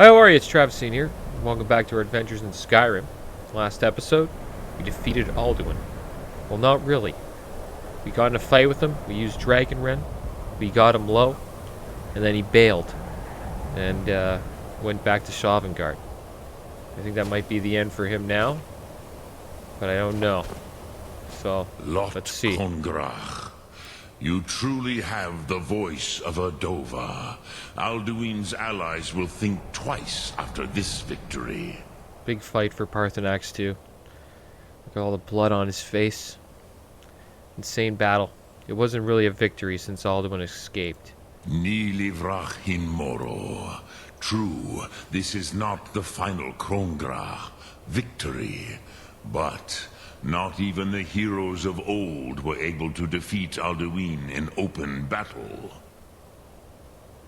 Hi, how are you? It's Travis here. Welcome back to our adventures in Skyrim. Last episode, we defeated Alduin. Well, not really. We got in a fight with him, we used Dragonren, we got him low, and then he bailed and went back to Sovngarde. I think that might be the end for him now, but I don't know. So, let's see. Kongrach. You truly have the voice of a Dova. Alduin's allies will think twice after this victory. Big fight for Paarthurnax too. Look at all the blood on his face. Insane battle. It wasn't really a victory since Alduin escaped. Ni livrach hin moro. True, this is not the final Kongrach victory, but not even the heroes of old were able to defeat Alduin in open battle.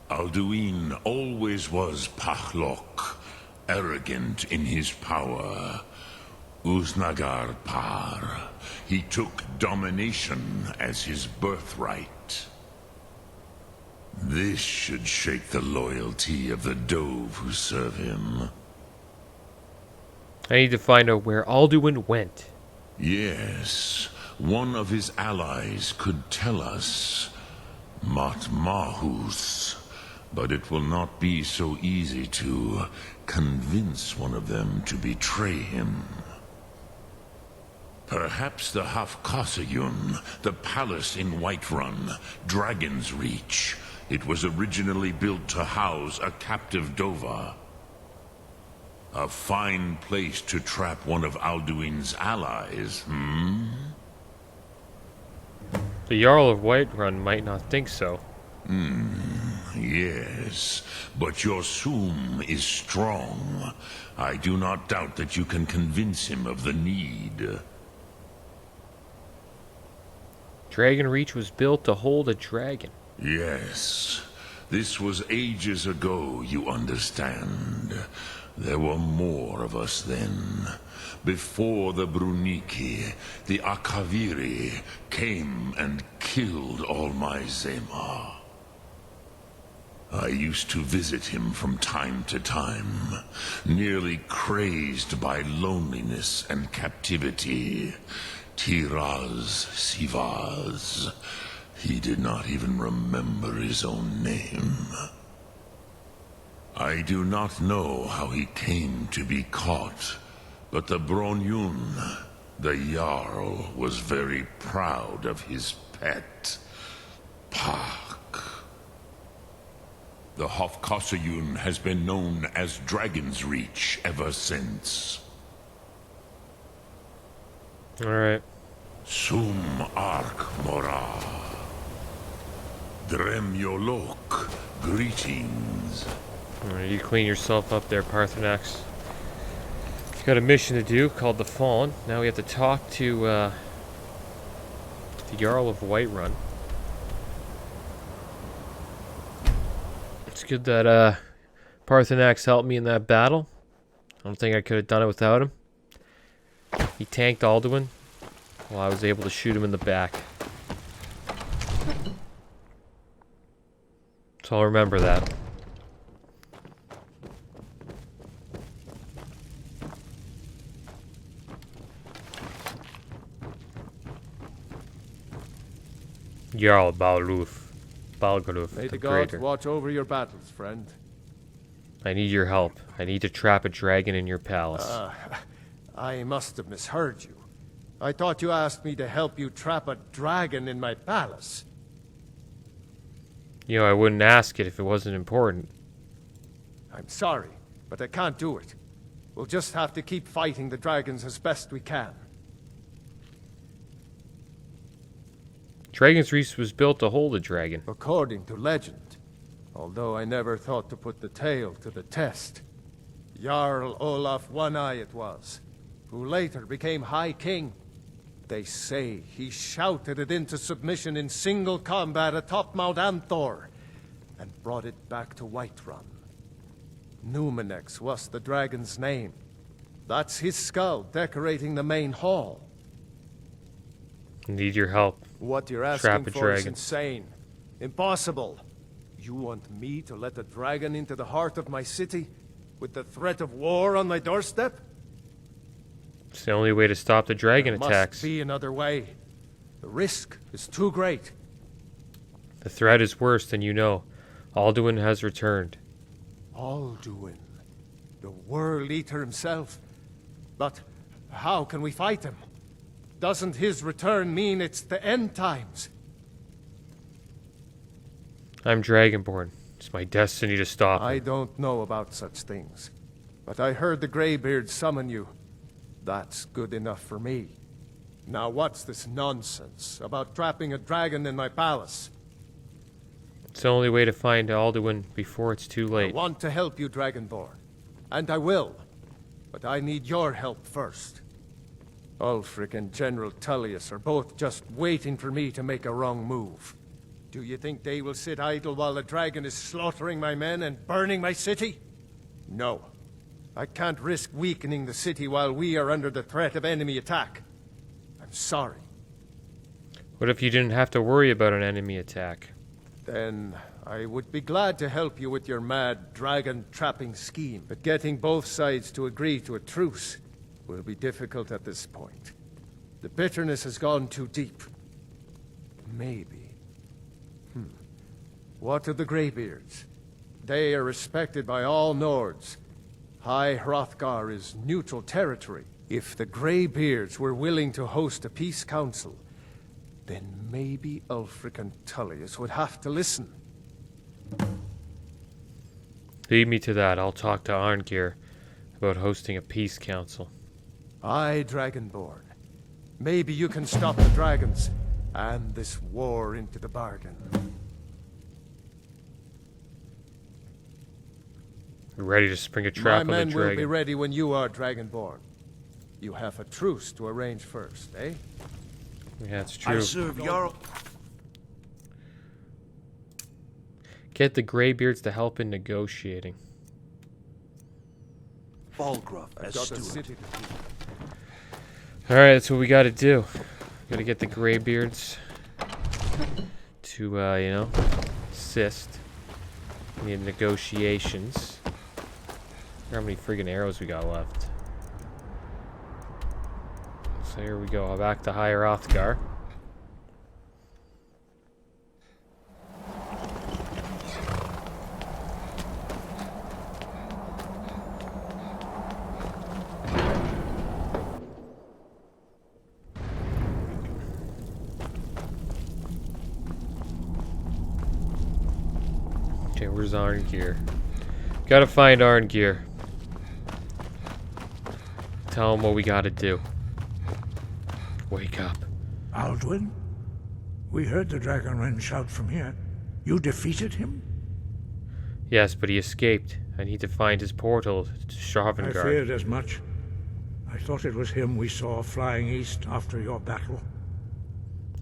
Alduin always was Pachlok, arrogant in his power. Uznagar Par. He took domination as his birthright. This should shake the loyalty of the Dove who serve him. I need to find out where Alduin went. Yes, one of his allies could tell us. Matmahus. But it will not be so easy to convince one of them to betray him. Perhaps the Hafkasayun, the palace in Whiterun, Dragon's Reach. It was originally built to house a captive Dova. A fine place to trap one of Alduin's allies, hmm? The Jarl of Whiterun might not think so. Yes, but your Soom is strong. I do not doubt that you can convince him of the need. Dragon Reach was built to hold a dragon. Yes, this was ages ago, you understand. There were more of us then. Before the Bruniki, the Akaviri came and killed all my Zema. I used to visit him from time to time, nearly crazed by loneliness and captivity. Tiraz Sivaz. He did not even remember his own name. I do not know how he came to be caught, but the Bronyun, the Jarl, was very proud of his pet, Pak. The Hofkasayun has been known as Dragon's Reach ever since. Alright. Sum Ark Mora. Dremyolok. Greetings. Alright, you clean yourself up there, Paarthurnax. Got a mission to do called the Fallen. Now we have to talk to the Jarl of Whiterun. It's good that Paarthurnax helped me in that battle. I don't think I could have done it without him. He tanked Alduin while I was able to shoot him in the back. So I'll remember that. Jarl Balruf. Balgaruf, May the the gods Greater. watch over your battles, friend. I need your help. I need to trap a dragon in your palace. I must have misheard you. I thought you asked me to help you trap a dragon in my palace. You know, I wouldn't ask it if it wasn't important. I'm sorry, but I can't do it. We'll just have to keep fighting the dragons as best we can. Dragon's Reach was built to hold a dragon. According to legend. Although I never thought to put the tale to the test. Jarl Olaf One-Eye it was, who later became High King. They say he shouted it into submission in single combat atop Mount Anthor, and brought it back to Whiterun. Numenex was the dragon's name. That's his skull decorating the main hall. Need your help. What you're Trap asking a for is dragon. insane. Impossible. You want me to let a dragon into the heart of my city? with the threat of war on thy doorstep? It's the only way to stop the dragon There attacks. must be another way. The risk is too great. The threat is worse than you know. Alduin has returned. Alduin, the World Eater himself. But how can we fight him? Doesn't his return mean it's the end times? I'm Dragonborn. It's my destiny to stop him. I don't know about such things. But I heard the Greybeard summon you. That's good enough for me. Now what's this nonsense about trapping a dragon in my palace? It's the only way to find Alduin before it's too I late. want to help you, Dragonborn. And I will. But I need your help first. Ulfric and General Tullius are both just waiting for me to make a wrong move. Do you think they will sit idle while the dragon is slaughtering my men and burning my city? No. I can't risk weakening the city while we are under the threat of enemy attack. I'm sorry. What if you didn't have to worry about an enemy attack? Then I would be glad to help you with your mad dragon-trapping scheme. But getting both sides to agree to a truce will be difficult at this point. The bitterness has gone too deep. Maybe. What of the Greybeards? They are respected by all Nords. High Hrothgar is neutral territory. If the Greybeards were willing to host a peace council, then maybe Ulfric and Tullius would have to listen. Lead me to that. I'll talk to Arngeir about hosting a peace council. Aye, Dragonborn. Maybe you can stop the dragons, and this war into the bargain. We're ready to spring a trap on My the men will be dragon. ready when you are, Dragonborn. You have a truce to arrange first, eh? Yeah, it's I true. serve Jarl. Get the Greybeards to help in negotiating. Balgruff I've as got a steward. city to keep. Alright, that's what we gotta do. Gotta get the Greybeards to, you know, assist in the negotiations. How many friggin' arrows we got left? So here we go, back to High Hrothgar. Okay, where's Arngeir? Gotta find Arngeir. Tell him what we gotta do. Wake up. Alduin? We heard the Dragonren shout from here. You defeated him? Yes, but he escaped. I need to find his portal to I Stravengard. feared as much. I thought it was him we saw flying east after your battle.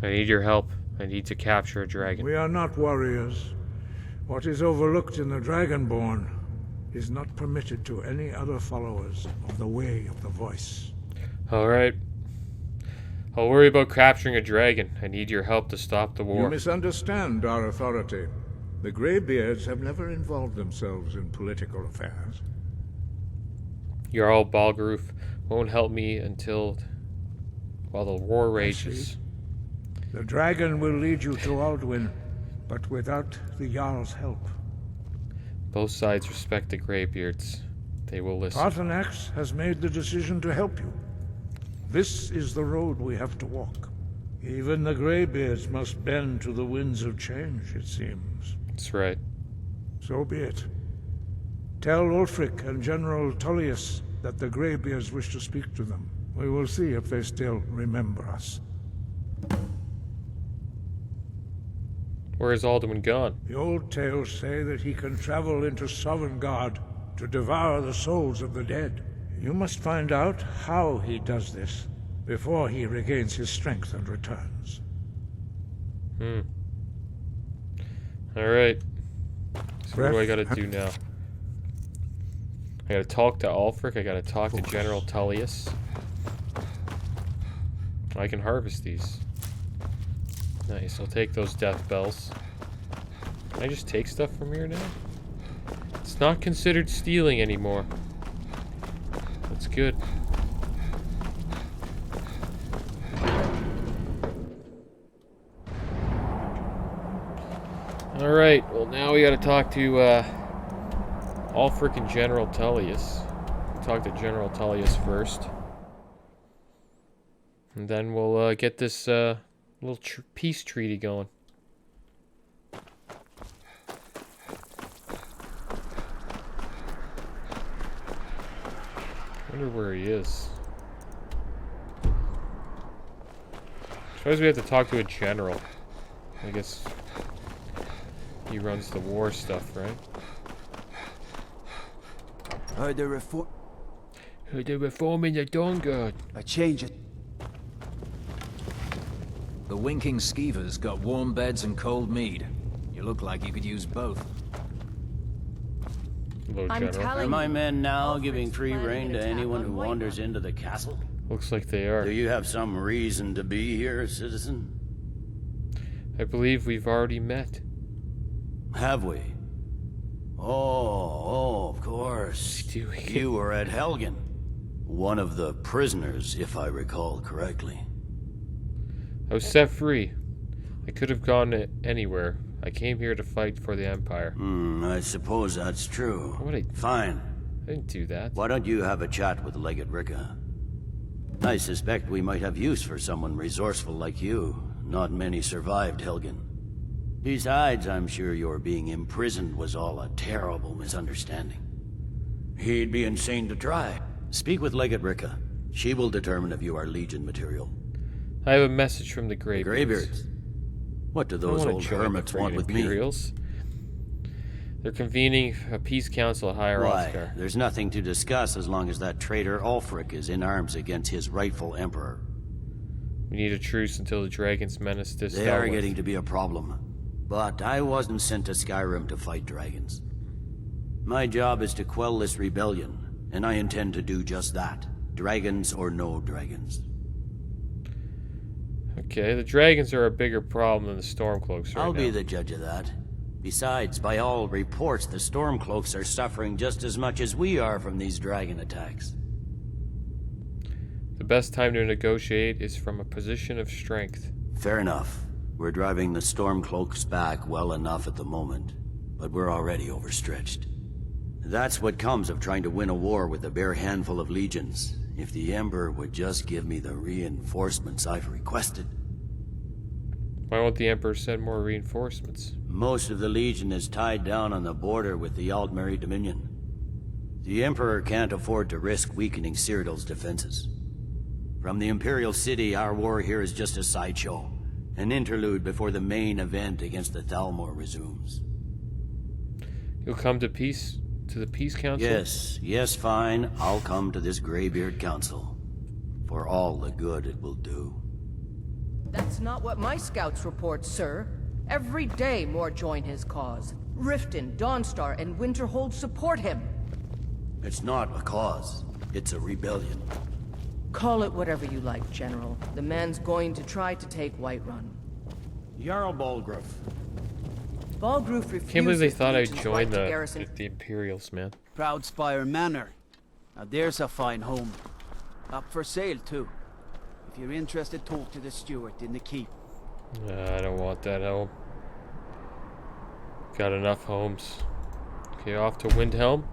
I need your help. I need to capture a dragon. We are not warriors. What is overlooked in the Dragonborn is not permitted to any other followers of the Way of the Voice. Alright. I'll worry about capturing a dragon. I need your help to stop the You war. misunderstand our authority. The Greybeards have never involved themselves in political affairs. Jarl Balgruuf won't help me until while the war rages. The dragon will lead you to Alduin, but without the Jarl's help. Both sides respect the Greybeards. They will listen. Arthanax has made the decision to help you. This is the road we have to walk. Even the Greybeards must bend to the winds of change, it seems. That's right. So be it. Tell Ulfric and General Tullius that the Greybeards wish to speak to them. We will see if they still remember us. Where is Alduin gone? The old tales say that he can travel into Sovngarde to devour the souls of the dead. You must find out how he does this before he regains his strength and returns. Alright. So what do I Breath. gotta do now? I gotta talk to Ulfric. I gotta talk to General Tullius. I can harvest these. Nice. I'll take those death bells. Can I just take stuff from here now? Let's It's not considered stealing anymore. That's good. Alright, well now we gotta talk to all freaking General Tullius. Talk to General Tullius first. And then we'll get this little peace treaty going. Wonder where he is. Suppose we have to talk to a general. I guess he runs the war stuff, right? Heard the reform. Heard they're reforming the Dawnguard. I change it. The winking skeevers got warm beds and cold mead. You look like you could use both. Hello, I'm General. telling Are my you, men now Alfred's giving free planning rein an to attack anyone on who Whiterun. wanders into the castle? Looks like they are. Do you have some reason to be here, citizen? I believe we've already met. Have we? Oh, of course. Doing it. You were at Helgen. One of the prisoners, if I recall correctly. I was set free. I could have gone anywhere. I came here to fight for the Empire. I suppose that's true. What I Fine. didn't do that. Why don't you have a chat with Legate Ricka? I suspect we might have use for someone resourceful like you. Not many survived Helgen. Besides, I'm sure your being imprisoned was all a terrible misunderstanding. He'd be insane to try. Speak with Legate Ricka. She will determine if you are Legion material. I have a message from the Greybeards. Greybeards? What do I those wanna old join the hermits want freaking with me? Imperials. They're convening a peace council at Higher Why? Oscar. There's nothing to discuss as long as that traitor Ulfric is in arms against his rightful emperor. We need a truce until the dragons menace this. They are getting to be a problem. But I wasn't sent to Skyrim to fight dragons. My job is to quell this rebellion, and I intend to do just that. Dragons or no dragons. Okay, the dragons are a bigger problem than the Stormcloaks right I'll now. be the judge of that. Besides, by all reports, the Stormcloaks are suffering just as much as we are from these dragon attacks. The best time to negotiate is from a position of strength. Fair enough. We're driving the Stormcloaks back well enough at the moment, but we're already overstretched. That's what comes of trying to win a war with a bare handful of legions. If the Emperor would just give me the reinforcements I've requested. Why won't the Emperor send more reinforcements? Most of the Legion is tied down on the border with the Aldmeri Dominion. The Emperor can't afford to risk weakening Cyrodiil's defenses. From the Imperial City, our war here is just a sideshow. An interlude before the main event against the Thalmor resumes. You'll come to peace? To the Peace Council? Yes, fine. I'll come to this Greybeard Council. For all the good it will do. That's not what my scouts report, sir. Every day more join his cause. Riften, Dawnstar, and Winterhold support him. It's not a cause. It's a rebellion. Call it whatever you like, General. The man's going to try to take Whiterun. Jarl Balgruuf. Balgruuf refused. Can't believe they thought I'd Legion's join right to the garrison. Imperials, man. Proudspire Manor. Now there's a fine home. Up for sale, too. If you're interested, talk to the steward in the keep. I don't want that home. Got enough homes. Okay, off to Windhelm.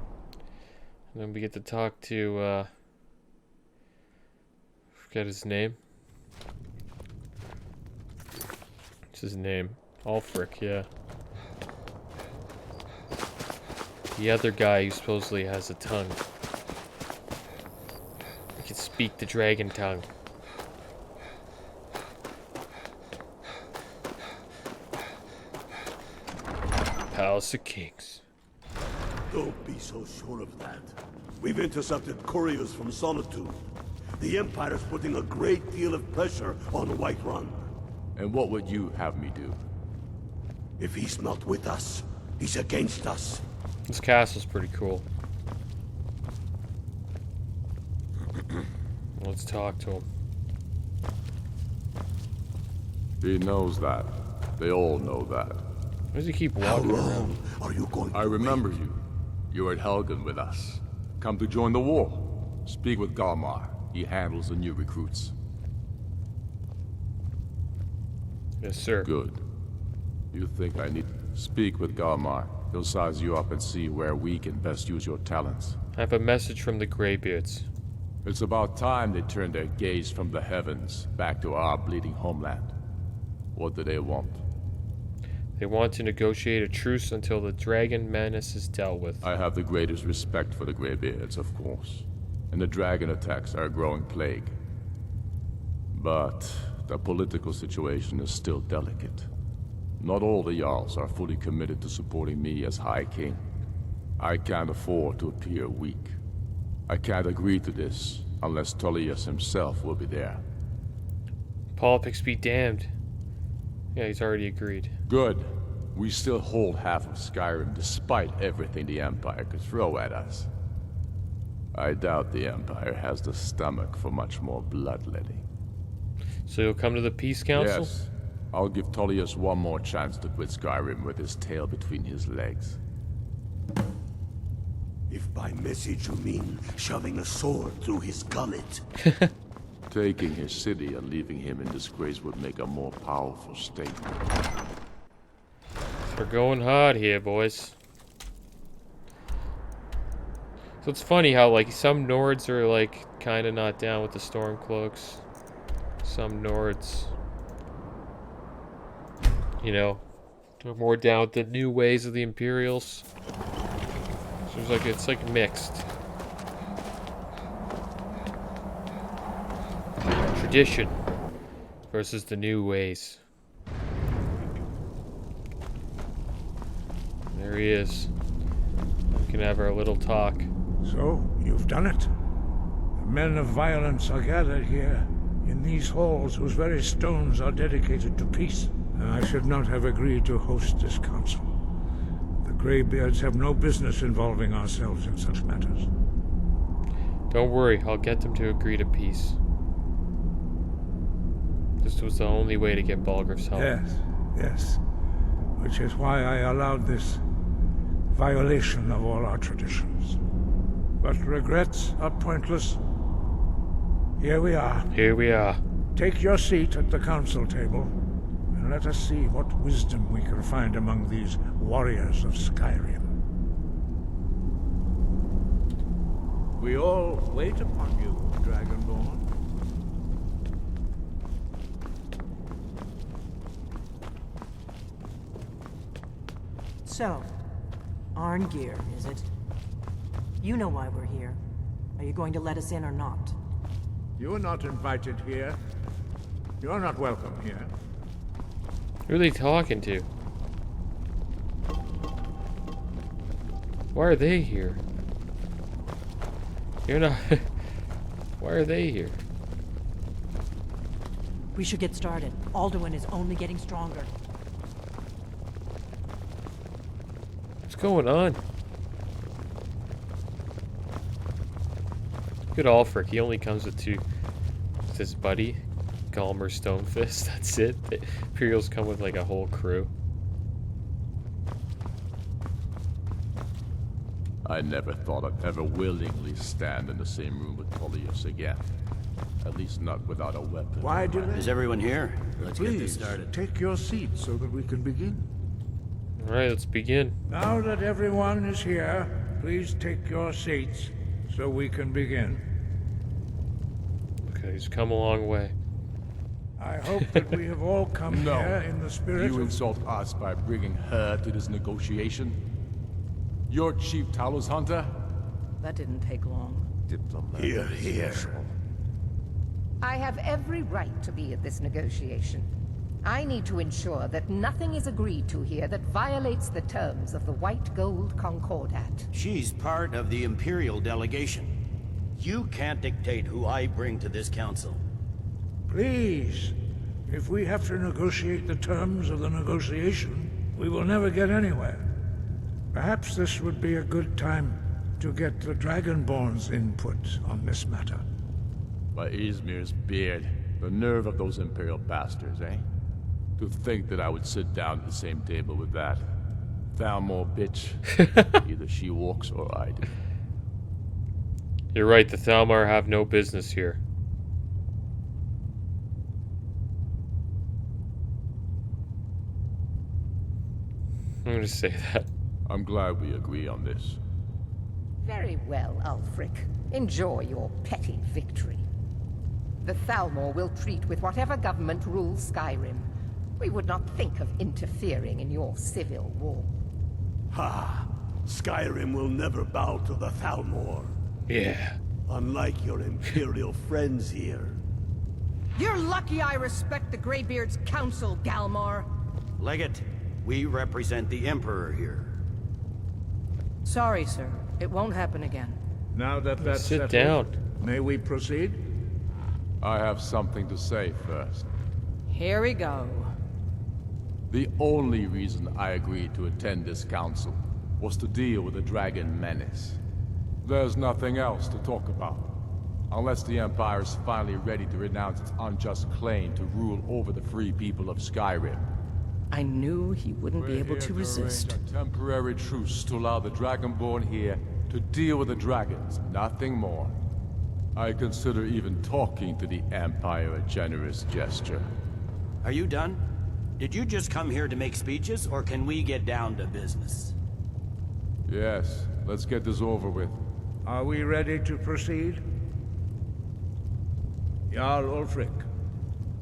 And then we get to talk to, forget his name. What's his name? Ulfric, yeah. The other guy who supposedly has a tongue. He can speak the dragon tongue. Palace of Kings. Don't be so sure of that. We've intercepted couriers from Solitude. The Empire's putting a great deal of pressure on Whiterun. And what would you have me do? If he's not with us, he's against us. This castle's pretty cool. Let's talk to him. He knows that. They all know that. Why does he keep How walking around? long are you going to I remember wait? you. You're at Helgen with us. Come to join the war. Speak with Galmar. He handles the new recruits. Yes, sir. Good. You think I need... Speak with Galmar. He'll size you up and see where we can best use your talents. I have a message from the Greybeards. It's about time they turned their gaze from the heavens back to our bleeding homeland. What do they want? They want to negotiate a truce until the dragon menace is dealt with. I have the greatest respect for the Greybeards, of course. And the dragon attacks are a growing plague. But the political situation is still delicate. Not all the Jarls are fully committed to supporting me as High King. I can't afford to appear weak. I can't agree to this unless Tullius himself will be there. Politics be damned. Yeah, he's already agreed. Good. We still hold half of Skyrim despite everything the Empire could throw at us. I doubt the Empire has the stomach for much more bloodletting. So you'll come to the Peace Council? Yes. I'll give Tullius one more chance to quit Skyrim with his tail between his legs. If by message you mean shoving a sword through his gullet. Taking his city and leaving him in disgrace would make a more powerful statement. We're going hard here, boys. So it's funny how, like, some Nords are, like, kind of not down with the Stormcloaks. Some Nords, you know, are more down with the new ways of the Imperials. So it's like mixed. Tradition versus the new ways. There he is. We can have our little talk. So, you've done it. The men of violence are gathered here, in these halls whose very stones are dedicated to peace. I should not have agreed to host this council. The Greybeards have no business involving ourselves in such matters. Don't worry, I'll get them to agree to peace. This was the only way to get Balgruuf's help. Yes. Which is why I allowed this violation of all our traditions. But regrets are pointless. Here we are. Here we are. Take your seat at the council table, and let us see what wisdom we can find among these warriors of Skyrim. We all wait upon you, Dragonborn. So, Arngeir, is it? You know why we're here. Are you going to let us in or not? You are not invited here. You are not welcome here. Who are they talking to? Why are they here? You're not... Why are they here? We should get started. Alduin is only getting stronger. What's going on? Good Ulfric, he only comes with two. It's his buddy, Galmar Stonefist, that's it. The Imperials come with like a whole crew. I never thought I'd ever willingly stand in the same room with Tullius again. At least not without a weapon. Why do they? Is everyone here? Let's get this Please, started. take your seat so that we can begin. Alright, let's begin. Now that everyone is here, please take your seats so we can begin. Okay, he's come a long way. I hope that we have all come here in the spirit You of... insult us by bringing her to this negotiation? You're Chief Talos Hunter? That didn't take long. Here, here. I have every right to be at this negotiation. I need to ensure that nothing is agreed to here that violates the terms of the White Gold Concordat. She's part of the Imperial delegation. You can't dictate who I bring to this council. Please, if we have to negotiate the terms of the negotiation, we will never get anywhere. Perhaps this would be a good time to get the Dragonborn's input on this matter. By Izmir's beard, the nerve of those Imperial bastards, eh? To think that I would sit down at the same table with that Thalmor bitch. Either she walks or I do. You're right, the Thalmor have no business here. I'm gonna say that. I'm glad we agree on this. Very well, Ulfric. Enjoy your petty victory. The Thalmor will treat with whatever government rules Skyrim. We would not think of interfering in your civil war. Ha! Skyrim will never bow to the Thalmor. Yeah. Unlike your Imperial friends here. You're lucky I respect the Greybeard's counsel, Galmar. Legate, we represent the Emperor here. Sorry, sir. It won't happen again. Now that that's Sit settled, down. may we proceed? I have something to say first. Here we go. The only reason I agreed to attend this council was to deal with the dragon menace. There's nothing else to talk about. Unless the Empire is finally ready to renounce its unjust claim to rule over the free people of Skyrim. I knew he wouldn't be able to resist. Arrange a temporary truce to allow the Dragonborn here to deal with the dragons, nothing more. I consider even talking to the Empire a generous gesture. Are you done? Did you just come here to make speeches, or can we get down to business? Yes, let's get this over with. Are we ready to proceed? Jarl Ulfric,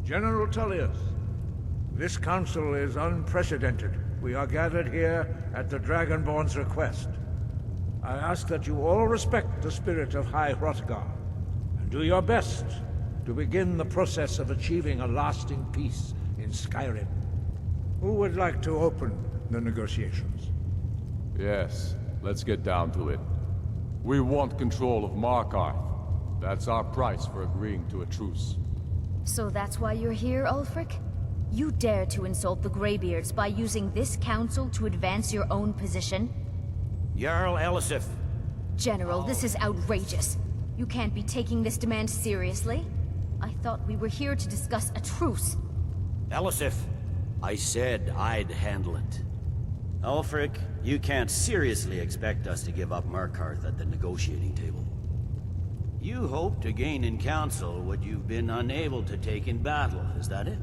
General Tullius, this council is unprecedented. We are gathered here at the Dragonborn's request. I ask that you all respect the spirit of High Hrothgar, and do your best to begin the process of achieving a lasting peace in Skyrim. Who would like to open the negotiations? Yes, let's get down to it. We want control of Markarth. That's our price for agreeing to a truce. So that's why you're here, Ulfric? You dare to insult the Greybeards by using this council to advance your own position? Jarl Elisif. General, this is outrageous. You can't be taking this demand seriously. I thought we were here to discuss a truce. Elisif, I said I'd handle it. Ulfric, you can't seriously expect us to give up Markarth at the negotiating table. You hope to gain in council what you've been unable to take in battle, is that it?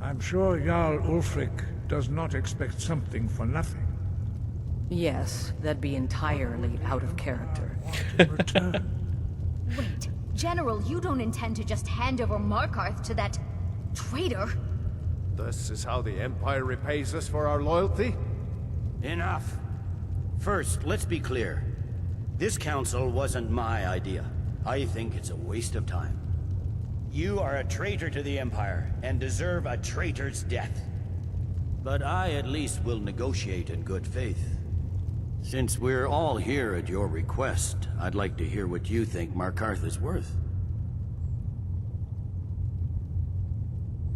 I'm sure Jarl Ulfric does not expect something for nothing. Yes, that'd be entirely out of character. Return. Wait, General, you don't intend to just hand over Markarth to that traitor? This is how the Empire repays us for our loyalty? Enough. First, let's be clear. This council wasn't my idea. I think it's a waste of time. You are a traitor to the Empire, and deserve a traitor's death. But I at least will negotiate in good faith. Since we're all here at your request, I'd like to hear what you think Markarth is worth.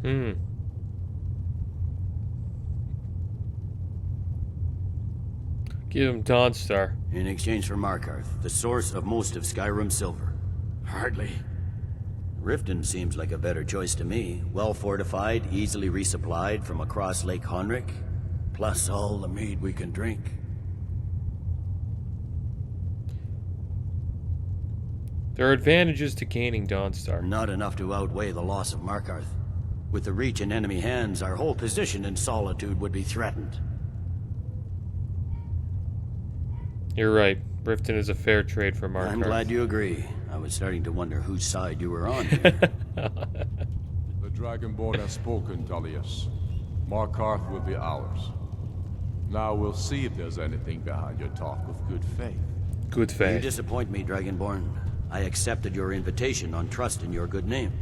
Give him Dawnstar. In exchange for Markarth, the source of most of Skyrim's silver. Hardly. Riften seems like a better choice to me. Well fortified, easily resupplied from across Lake Honric, plus all the mead we can drink. There are advantages to gaining Dawnstar. Not enough to outweigh the loss of Markarth. With the reach in enemy hands, our whole position in Solitude would be threatened. You're right. Riften is a fair trade for Markarth. I'm glad you agree. I was starting to wonder whose side you were on here. The Dragonborn has spoken, Tullius. Markarth will be ours. Now we'll see if there's anything behind your talk of good faith. Good faith. You disappoint me, Dragonborn. I accepted your invitation on trust in your good name.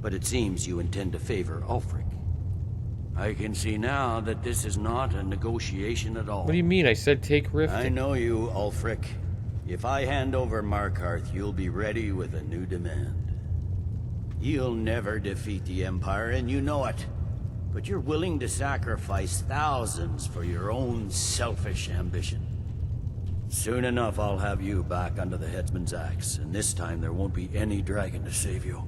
But it seems you intend to favor Ulfric. I can see now that this is not a negotiation at all. What do you mean? I said take Riften. I know you, Ulfric. If I hand over Markarth, you'll be ready with a new demand. You'll never defeat the Empire, and you know it. But you're willing to sacrifice thousands for your own selfish ambition. Soon enough, I'll have you back under the headsman's axe, and this time there won't be any dragon to save you.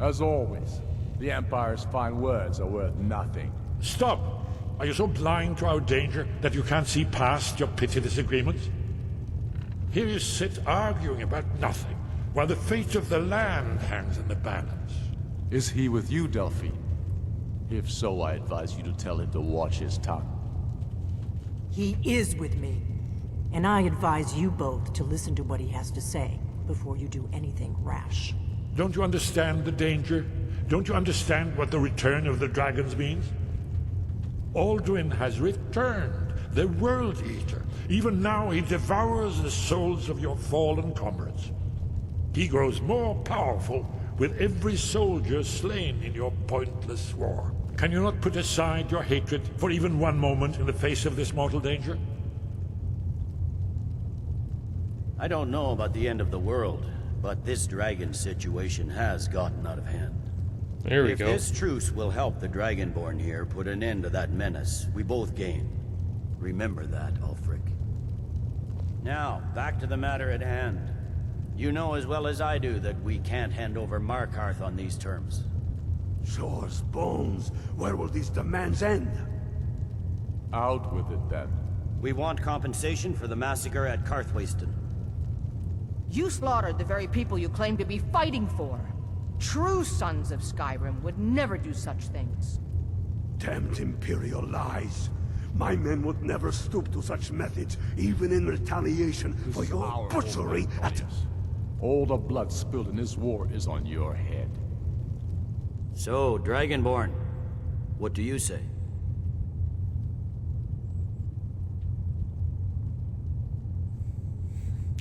As always, the Empire's fine words are worth nothing. Stop! Are you so blind to our danger that you can't see past your petty disagreements? Here you sit arguing about nothing, while the fate of the land hangs in the balance. Is he with you, Delphine? If so, I advise you to tell him to watch his tongue. He is with me. And I advise you both to listen to what he has to say before you do anything rash. Don't you understand the danger? Don't you understand what the return of the dragons means? Alduin has returned, the World Eater. Even now he devours the souls of your fallen comrades. He grows more powerful with every soldier slain in your pointless war. Can you not put aside your hatred for even one moment in the face of this mortal danger? I don't know about the end of the world, but this dragon situation has gotten out of hand. There we go. If this truce will help the Dragonborn here put an end to that menace, we both gain. Remember that, Ulfric. Now, back to the matter at hand. You know as well as I do that we can't hand over Markarth on these terms. Shore's bones. Where will these demands end? Out with it, then. We want compensation for the massacre at Karthwasten. You slaughtered the very people you claim to be fighting for. True sons of Skyrim would never do such things. Damned Imperial lies. My men would never stoop to such methods, even in retaliation for your butchery at... All the blood spilled in this war is on your head. So, Dragonborn, what do you say?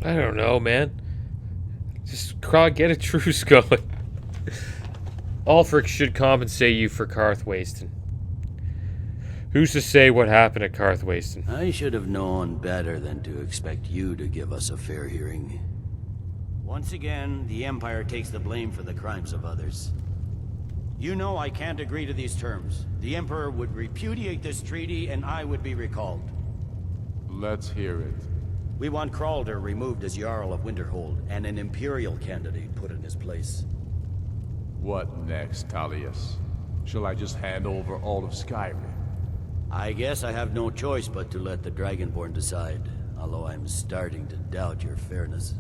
I don't know, man. Just get a truce going. Ulfric should compensate you for Karthwasten. Who's to say what happened at Karthwasten? I should have known better than to expect you to give us a fair hearing. Once again, the Empire takes the blame for the crimes of others. You know I can't agree to these terms. The Emperor would repudiate this treaty and I would be recalled. Let's hear it. We want Kralder removed as Jarl of Winterhold and an Imperial candidate put in his place. What next, Talius? Shall I just hand over all of Skyrim? I guess I have no choice but to let the Dragonborn decide, although I'm starting to doubt your fairness.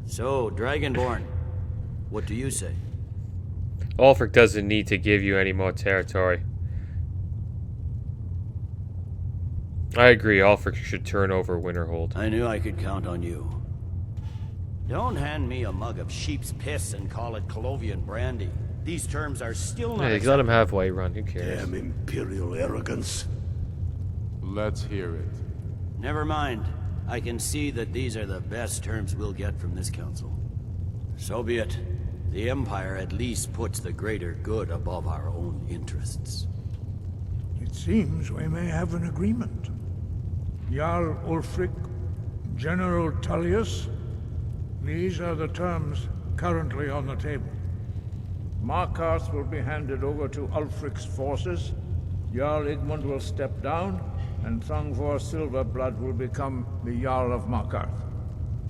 So, Dragonborn, what do you say? Ulfric doesn't need to give you any more territory. I agree, Ulfric should turn over Winterhold. I knew I could count on you. Don't hand me a mug of sheep's piss and call it Colovian brandy. These terms are still not... Yeah, let him have Whiterun, who cares? Damn Imperial arrogance. Let's hear it. Never mind. I can see that these are the best terms we'll get from this council. So be it. The Empire at least puts the greater good above our own interests. It seems we may have an agreement. Jarl Ulfric, General Tullius, these are the terms currently on the table. Markarth will be handed over to Ulfric's forces, Jarl Igmund will step down, and Thongvor Silverblood will become the Jarl of Markarth.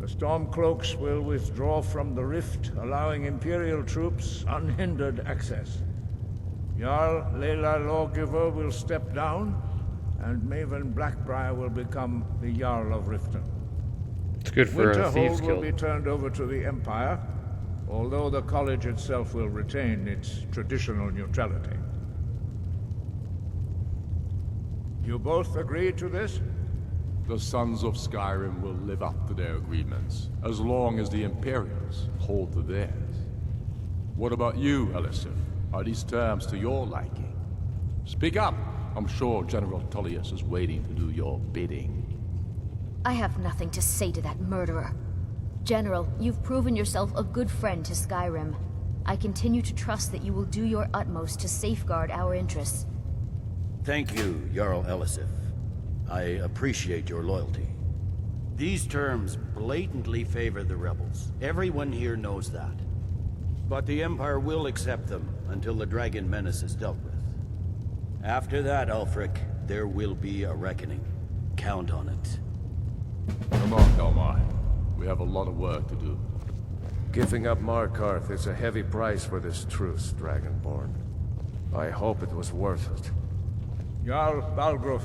The Stormcloaks will withdraw from the rift, allowing Imperial troops unhindered access. Jarl Leila Lawgiver will step down, and Maven Blackbriar will become the Jarl of Riften. It's good for a Thieves Winterhold will be turned over to the Empire, although the college itself will retain its traditional neutrality. You both agree to this? The Sons of Skyrim will live up to their agreements, as long as the Imperials hold to theirs. What about you, Elisif? Are these terms to your liking? Speak up! I'm sure General Tullius is waiting to do your bidding. I have nothing to say to that murderer. General, you've proven yourself a good friend to Skyrim. I continue to trust that you will do your utmost to safeguard our interests. Thank you, Jarl Elisif. I appreciate your loyalty. These terms blatantly favor the rebels. Everyone here knows that. But the Empire will accept them until the dragon menace is dealt with. After that, Ulfric, there will be a reckoning. Count on it. Come on, Delmar. We have a lot of work to do. Giving up Markarth is a heavy price for this truce, Dragonborn. I hope it was worth it. Jarl Balgruuf,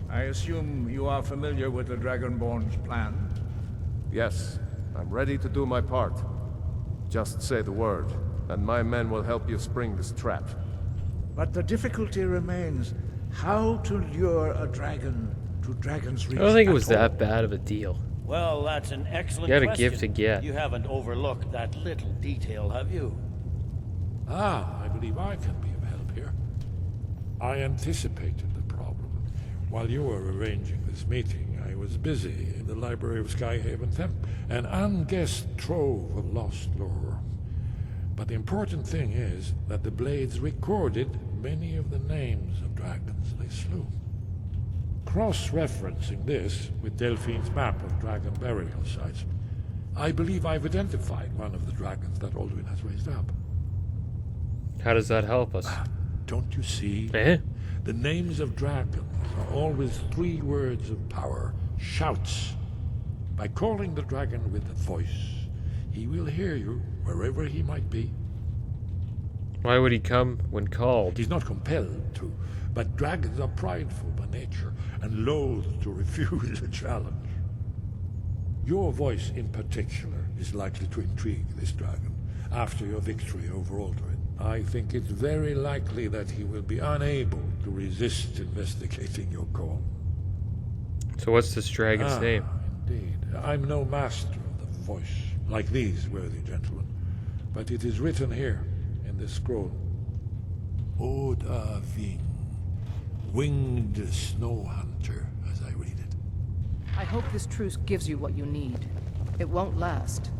I assume you are familiar with the Dragonborn's plan? Yes, I'm ready to do my part. Just say the word, and my men will help you spring this trap. But the difficulty remains how to lure a dragon to Dragon's Reach. I don't think it was that bad of a deal. Well, that's an excellent You had a question. gift to get. You haven't overlooked that little detail, have you? I believe I can be of help here. I anticipated the problem. While you were arranging this meeting, I was busy in the library of Skyhaven Temp, an unguessed trove of lost lore. But the important thing is that the blades recorded many of the names of dragons they slew. Cross-referencing this with Delphine's map of dragon burial sites, I believe I've identified one of the dragons that Alduin has raised up. How does that help us? Don't you see? Eh? The names of dragons are always 3 words of power, shouts. By calling the dragon with a voice, he will hear you wherever he might be. Why would he come when called? He's not compelled to, but dragons are prideful by nature and loath to refuse a challenge. Your voice in particular is likely to intrigue this dragon after your victory over Alduin. I think it's very likely that he will be unable to resist investigating your call. So what's this dragon's name? Indeed. I'm no master of the voice, like these worthy gentlemen, but it is written here in this scroll. Oda Ving, winged snow hunter, as I read it. I hope this truce gives you what you need. It won't last.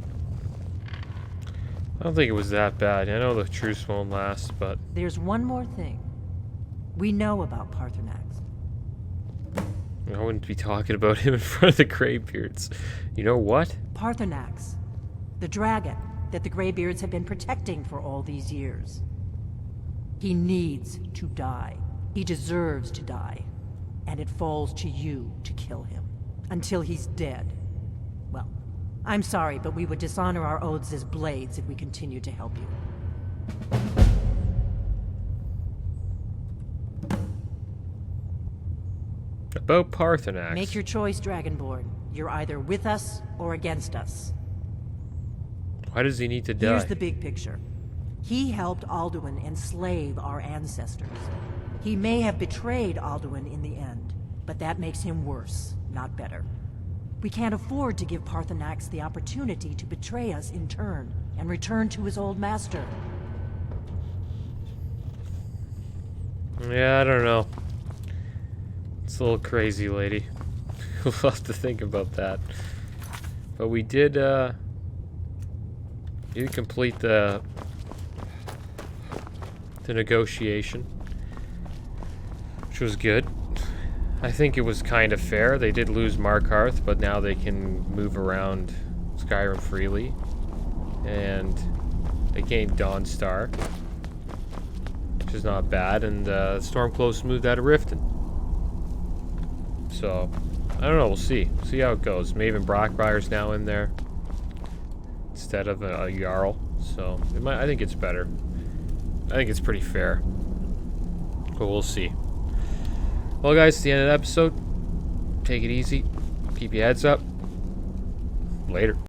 I don't think it was that bad. I know the truce won't last, but... There's one more thing. We know about Paarthurnax. I wouldn't be talking about him in front of the Greybeards. You know what? Paarthurnax. The dragon that the Greybeards have been protecting for all these years. He needs to die. He deserves to die. And it falls to you to kill him. Until he's dead. Well, I'm sorry, but we would dishonor our oaths as blades if we continue to help you. About Paarthurnax. Make your choice, Dragonborn. You're either with us or against us. Why does he need to die? Here's the big picture. He helped Alduin enslave our ancestors. He may have betrayed Alduin in the end, but that makes him worse, not better. We can't afford to give Paarthurnax the opportunity to betray us in turn and return to his old master. Yeah, I don't know. It's a little crazy, lady. We'll have to think about that. But we did complete the negotiation, which was good. I think it was kind of fair. They did lose Markarth, but now they can move around Skyrim freely. And they gained Dawnstar, which is not bad. And Stormcloaks moved out of Riften. So, I don't know. We'll see. See how it goes. Maven Brockbriar's now in there instead of a Jarl. So, I think it's better. I think it's pretty fair. But we'll see. Well, guys, it's the end of the episode. Take it easy. Keep your heads up. Later.